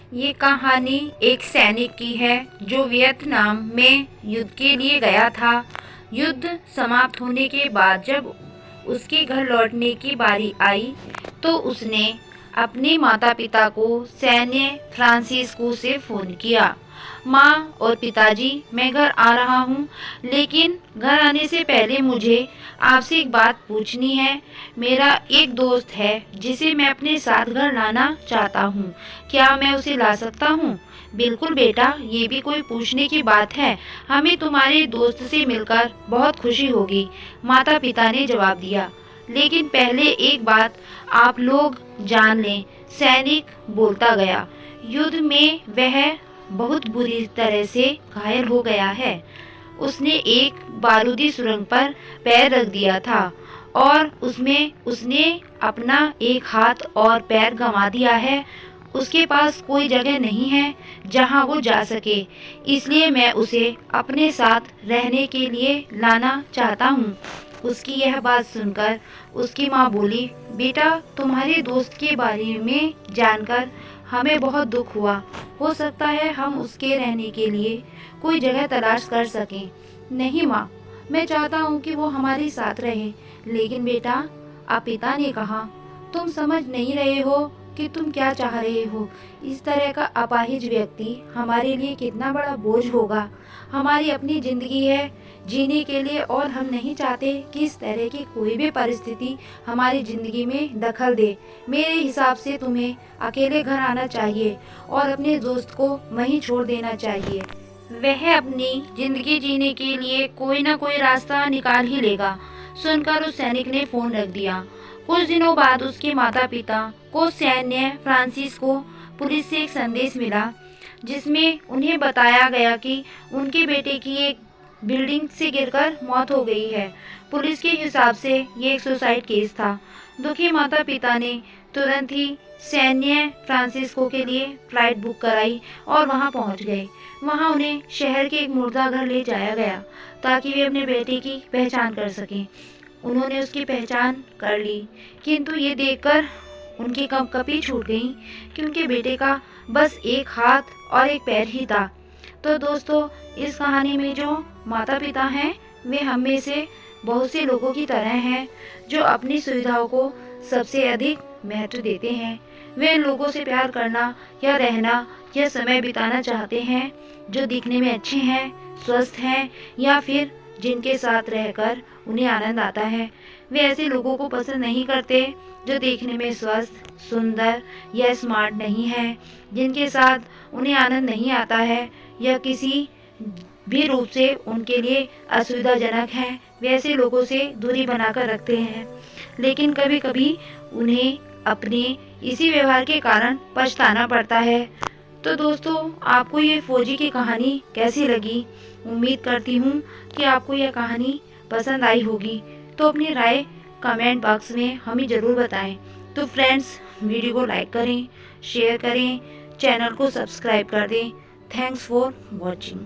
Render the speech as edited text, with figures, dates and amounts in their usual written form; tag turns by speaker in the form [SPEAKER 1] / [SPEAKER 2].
[SPEAKER 1] ये कहानी एक सैनिक की है जो वियतनाम में युद्ध के लिए गया था। युद्ध समाप्त होने के बाद जब उसके घर लौटने की बारी आई तो उसने अपने माता पिता को सैन्य फ्रांसिस्को से फ़ोन किया। माँ और पिताजी, मैं घर आ रहा हूँ, लेकिन घर आने से पहले मुझे आपसे एक बात पूछनी है। मेरा एक दोस्त है जिसे मैं अपने साथ घर लाना चाहता हूँ। क्या मैं उसे ला सकता हूँ? बिल्कुल बेटा, ये भी कोई पूछने की बात है। हमें तुम्हारे दोस्त से मिलकर बहुत खुशी होगी, माता पिता ने जवाब दिया। लेकिन पहले एक बात आप लोग जान लें, सैनिक बोलता गया। युद्ध में वह बहुत बुरी तरह से घायल हो गया है। उसने एक बारूदी सुरंग पर पैर रख दिया था और उसमें उसने अपना एक हाथ और पैर गंवा दिया है। उसके पास कोई जगह नहीं है जहां वो जा सके, इसलिए मैं उसे अपने साथ रहने के लिए लाना चाहता हूँ। उसकी यह बात सुनकर उसकी माँ बोली, बेटा, तुम्हारे दोस्त के बारे में जानकर हमें बहुत दुख हुआ। हो सकता है हम उसके रहने के लिए कोई जगह तलाश कर सकें। नहीं माँ, मैं चाहता हूँ कि वो हमारे साथ रहे। लेकिन बेटा, अब पिता ने कहा, तुम समझ नहीं रहे हो कि तुम क्या चाह रहे हो। इस तरह का अपाहिज व्यक्ति हमारे लिए कितना बड़ा बोझ होगा। हमारी अपनी जिंदगी है जीने के लिए और हम नहीं चाहते कि इस तरह की कोई भी परिस्थिति हमारी जिंदगी में दखल दे। मेरे हिसाब से तुम्हें अकेले घर आना चाहिए और अपने दोस्त को वहीं छोड़ देना चाहिए। वह अपनी जिंदगी जीने के लिए कोई ना कोई रास्ता निकाल ही लेगा। सुनकर उस सैनिक ने फोन रख दिया। कुछ दिनों बाद उसके माता पिता को सैन्य फ्रांसिस्को पुलिस से एक संदेश मिला जिसमें उन्हें बताया गया कि उनके बेटे की एक बिल्डिंग से गिरकर मौत हो गई है। पुलिस के हिसाब से ये एक सुसाइड केस था। दुखी माता पिता ने तुरंत ही सैन्य फ्रांसिस्को के लिए फ्लाइट बुक कराई और वहां पहुंच गए। वहां उन्हें शहर के एक मुर्दाघर ले जाया गया ताकि वे अपने बेटे की पहचान कर सकें। उन्होंने उसकी पहचान कर ली, किंतु ये देखकर उनकी कंपकपी छूट गई कि उनके बेटे का बस एक हाथ और एक पैर ही था। तो दोस्तों, इस कहानी में जो माता पिता हैं वे हम में से बहुत से लोगों की तरह हैं जो अपनी सुविधाओं को सबसे अधिक महत्व देते हैं। वे लोगों से प्यार करना या रहना या समय बिताना चाहते हैं जो दिखने में अच्छे हैं, स्वस्थ हैं या फिर जिनके साथ रहकर उन्हें आनंद आता है। वे ऐसे लोगों को पसंद नहीं करते जो देखने में स्वस्थ, सुंदर या स्मार्ट नहीं हैं, जिनके साथ उन्हें आनंद नहीं आता है या किसी भी रूप से उनके लिए असुविधाजनक हैं। वे ऐसे लोगों से दूरी बनाकर रखते हैं, लेकिन कभी कभी उन्हें अपने इसी व्यवहार के कारण पछताना पड़ता है। तो दोस्तों, आपको ये फौजी की कहानी कैसी लगी? उम्मीद करती हूँ कि आपको यह कहानी पसंद आई होगी। तो अपनी राय कमेंट बॉक्स में हमें ज़रूर बताएं। तो फ्रेंड्स, वीडियो को लाइक करें, शेयर करें, चैनल को सब्सक्राइब कर दें। Thanks for watching.